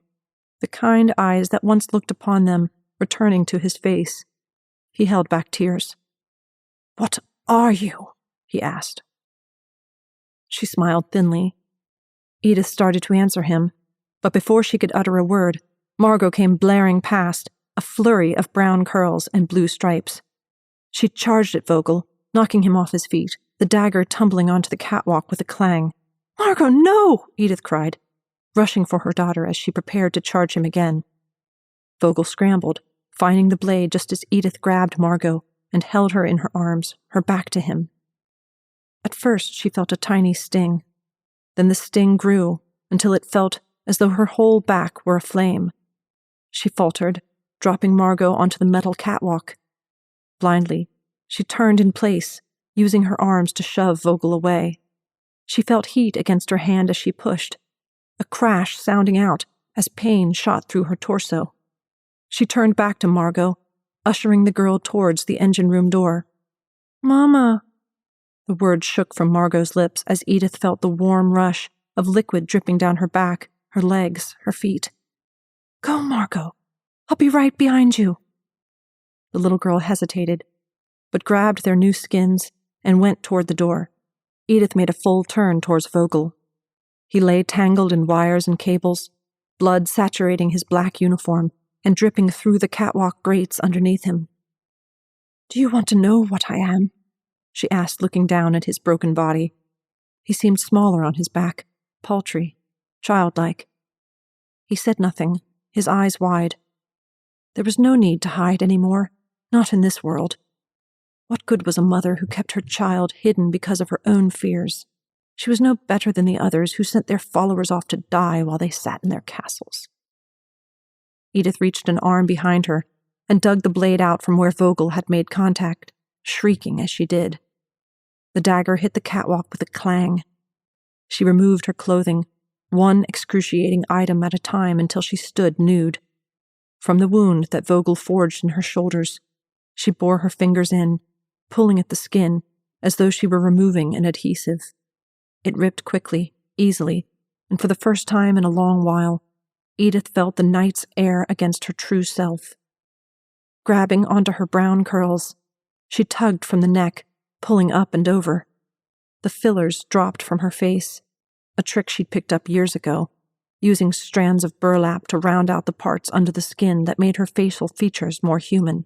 the kind eyes that once looked upon them returning to his face. He held back tears. "What are you?" he asked. She smiled thinly. Edith started to answer him, but before she could utter a word, Margot came blaring past, a flurry of brown curls and blue stripes. She charged at Vogel, knocking him off his feet, the dagger tumbling onto the catwalk with a clang. "Margot, no!" Edith cried, rushing for her daughter as she prepared to charge him again. Vogel scrambled, finding the blade just as Edith grabbed Margot and held her in her arms, her back to him. At first she felt a tiny sting. Then the sting grew until it felt as though her whole back were aflame. She faltered, dropping Margot onto the metal catwalk. Blindly, she turned in place, using her arms to shove Vogel away. She felt heat against her hand as she pushed, a crash sounding out as pain shot through her torso. She turned back to Margot, ushering the girl towards the engine room door. "Mama!" The words shook from Margot's lips as Edith felt the warm rush of liquid dripping down her back, her legs, her feet. "Go, Margot. I'll be right behind you." The little girl hesitated, but grabbed their new skins and went toward the door. Edith made a full turn towards Vogel. He lay tangled in wires and cables, blood saturating his black uniform and dripping through the catwalk grates underneath him. "Do you want to know what I am?" she asked, looking down at his broken body. He seemed smaller on his back, paltry, childlike. He said nothing, his eyes wide. There was no need to hide anymore, not in this world. What good was a mother who kept her child hidden because of her own fears? She was no better than the others who sent their followers off to die while they sat in their castles. Edith reached an arm behind her and dug the blade out from where Vogel had made contact, shrieking as she did. The dagger hit the catwalk with a clang. She removed her clothing, one excruciating item at a time until she stood nude. From the wound that Vogel forged in her shoulders, she bore her fingers in, pulling at the skin as though she were removing an adhesive. It ripped quickly, easily, and for the first time in a long while, Edith felt the night's air against her true self. Grabbing onto her brown curls, she tugged from the neck, pulling up and over. The fillers dropped from her face, a trick she'd picked up years ago, using strands of burlap to round out the parts under the skin that made her facial features more human.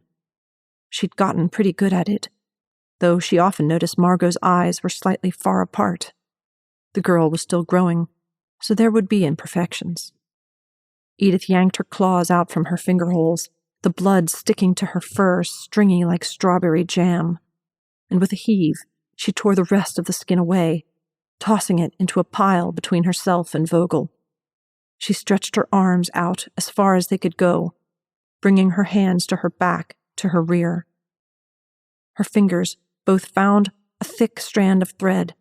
She'd gotten pretty good at it, though she often noticed Margot's eyes were slightly far apart. The girl was still growing, so there would be imperfections. Edith yanked her claws out from her fingerholes, the blood sticking to her fur stringy like strawberry jam. And with a heave, she tore the rest of the skin away, tossing it into a pile between herself and Vogel. She stretched her arms out as far as they could go, bringing her hands to her back, to her rear. Her fingers both found a thick strand of thread,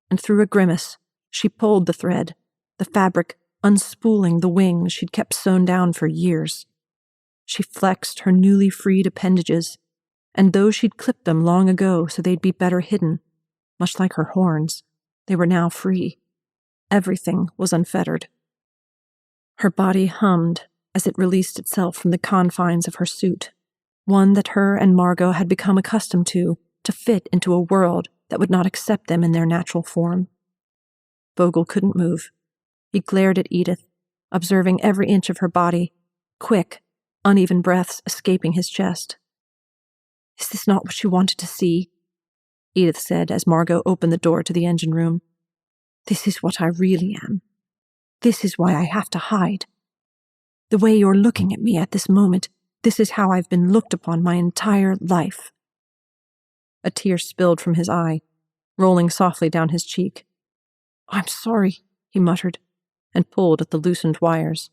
and through a grimace, she pulled the thread, the fabric unspooling the wings she'd kept sewn down for years. She flexed her newly freed appendages, and though she'd clipped them long ago so they'd be better hidden, much like her horns, they were now free. Everything was unfettered. Her body hummed as it released itself from the confines of her suit, one that her and Margot had become accustomed to fit into a world that would not accept them in their natural form. Vogel couldn't move. He glared at Edith, observing every inch of her body, quick, uneven breaths escaping his chest. "Is this not what you wanted to see?" Edith said as Margot opened the door to the engine room. "This is what I really am. This is why I have to hide. The way you're looking at me at this moment, this is how I've been looked upon my entire life." A tear spilled from his eye, rolling softly down his cheek. "I'm sorry," he muttered, and pulled at the loosened wires.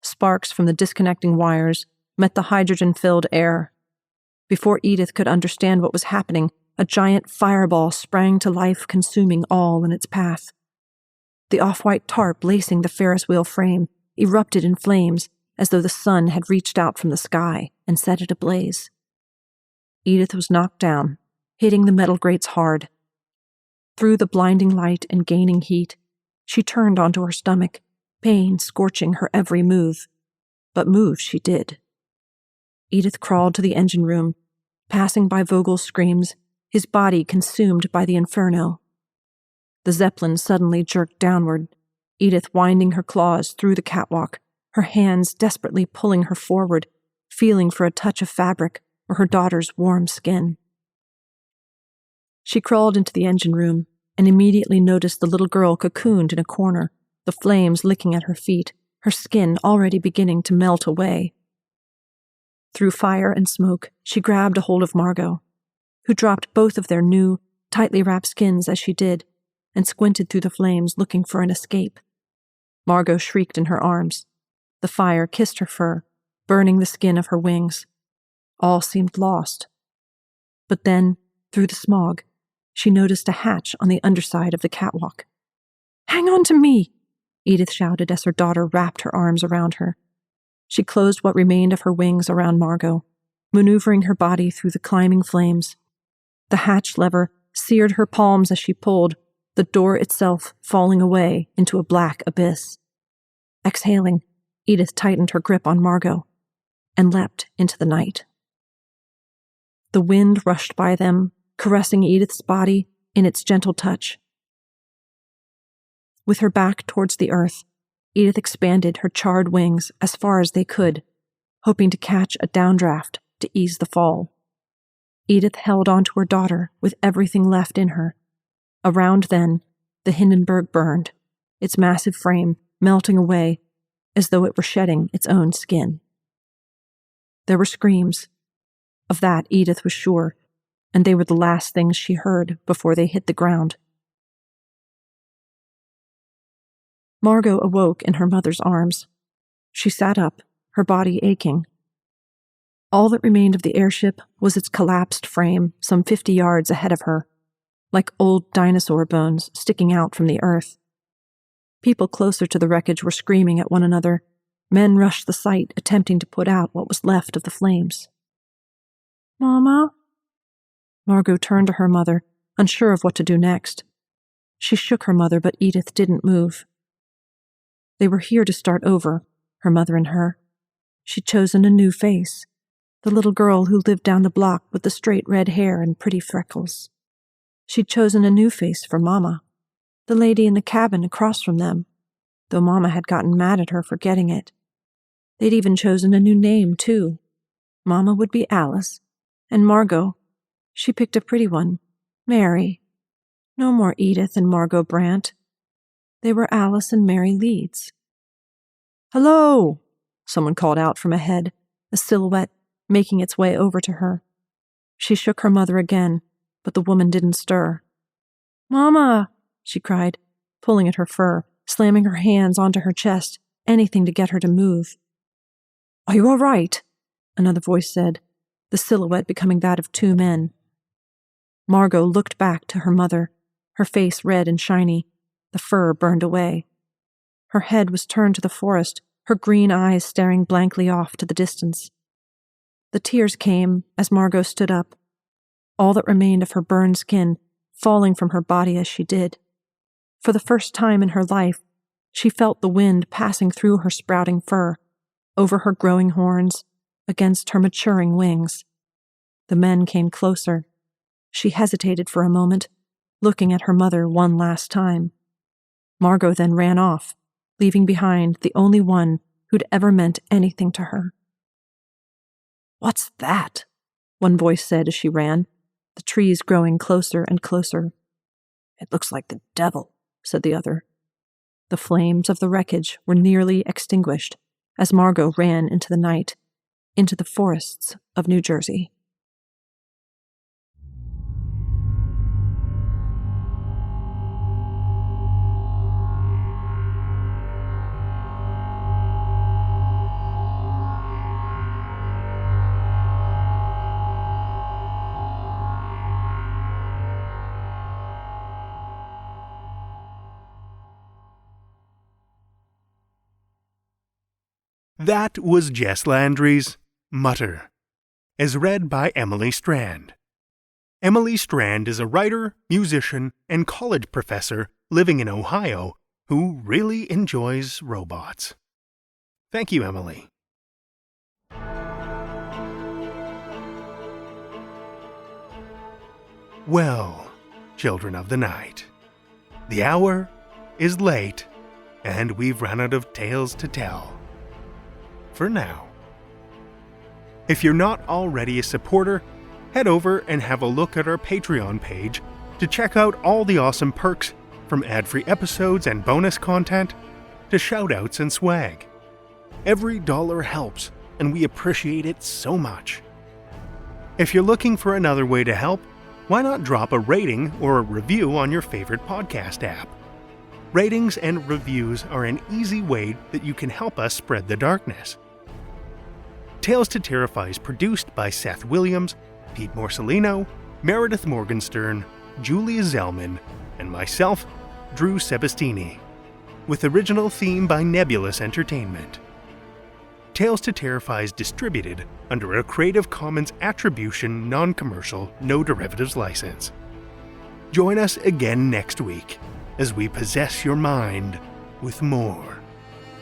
Sparks from the disconnecting wires met the hydrogen-filled air. Before Edith could understand what was happening, a giant fireball sprang to life, consuming all in its path. The off-white tarp lacing the Ferris wheel frame erupted in flames as though the sun had reached out from the sky and set it ablaze. Edith was knocked down, hitting the metal grates hard. Through the blinding light and gaining heat, she turned onto her stomach, pain scorching her every move. But move she did. Edith crawled to the engine room, passing by Vogel's screams, his body consumed by the inferno. The Zeppelin suddenly jerked downward, Edith winding her claws through the catwalk, her hands desperately pulling her forward, feeling for a touch of fabric or her daughter's warm skin. She crawled into the engine room and immediately noticed the little girl cocooned in a corner, the flames licking at her feet, her skin already beginning to melt away. Through fire and smoke, she grabbed a hold of Margot, who dropped both of their new, tightly wrapped skins as she did, and squinted through the flames looking for an escape. Margot shrieked in her arms. The fire kissed her fur, burning the skin of her wings. All seemed lost. But then, through the smog, she noticed a hatch on the underside of the catwalk. "Hang on to me!" Edith shouted as her daughter wrapped her arms around her. She closed what remained of her wings around Margot, maneuvering her body through the climbing flames. The hatch lever seared her palms as she pulled, the door itself falling away into a black abyss. Exhaling, Edith tightened her grip on Margot and leapt into the night. The wind rushed by them, caressing Edith's body in its gentle touch. With her back towards the earth, Edith expanded her charred wings as far as they could, hoping to catch a downdraft to ease the fall. Edith held on to her daughter with everything left in her. Around then, the Hindenburg burned, its massive frame melting away as though it were shedding its own skin. There were screams. Of that Edith was sure, and they were the last things she heard before they hit the ground. Margot awoke in her mother's arms. She sat up, her body aching. All that remained of the airship was its collapsed frame some 50 yards ahead of her, like old dinosaur bones sticking out from the earth. People closer to the wreckage were screaming at one another. Men rushed the site, attempting to put out what was left of the flames. "Mama?" Margot turned to her mother, unsure of what to do next. She shook her mother, but Edith didn't move. They were here to start over, her mother and her. She'd chosen a new face, the little girl who lived down the block with the straight red hair and pretty freckles. She'd chosen a new face for Mama, the lady in the cabin across from them, though Mama had gotten mad at her for getting it. They'd even chosen a new name, too. Mama would be Alice, and Margot, she picked a pretty one, Mary. No more Edith and Margot Brandt. They were Alice and Mary Leeds. "Hello!" someone called out from ahead, a silhouette making its way over to her. She shook her mother again, but the woman didn't stir. "Mama!" she cried, pulling at her fur, slamming her hands onto her chest, anything to get her to move. "Are you all right?" another voice said, the silhouette becoming that of two men. Margot looked back to her mother, her face red and shiny, the fur burned away. Her head was turned to the forest, her green eyes staring blankly off to the distance. The tears came as Margot stood up, all that remained of her burned skin falling from her body as she did. For the first time in her life, she felt the wind passing through her sprouting fur, over her growing horns, against her maturing wings. The men came closer. She hesitated for a moment, looking at her mother one last time. Margot then ran off, leaving behind the only one who'd ever meant anything to her. "What's that?" one voice said as she ran, the trees growing closer and closer. "It looks like the devil," said the other. The flames of the wreckage were nearly extinguished as Margot ran into the night, into the forests of New Jersey. That was Jess Landry's Mutter, as read by Emily Strand. Emily Strand is a writer, musician, and college professor living in Ohio who really enjoys robots. Thank you, Emily. Well, children of the night, the hour is late, and we've run out of tales to tell. For now. If you're not already a supporter, head over and have a look at our Patreon page to check out all the awesome perks, from ad-free episodes and bonus content to shoutouts and swag. Every dollar helps, and we appreciate it so much. If you're looking for another way to help, why not drop a rating or a review on your favorite podcast app? Ratings and reviews are an easy way that you can help us spread the darkness. Tales to Terrify is produced by Seth Williams, Pete Morcellino, Meredith Morgenstern, Julia Zellman, and myself, Drew Sebastini, with original theme by Nebulous Entertainment. Tales to Terrify is distributed under a Creative Commons Attribution Non-Commercial No Derivatives license. Join us again next week as we possess your mind with more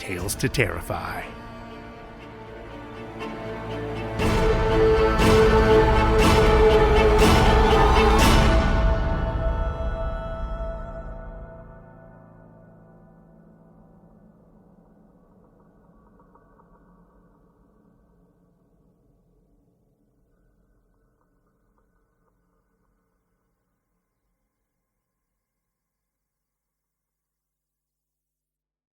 Tales to Terrify.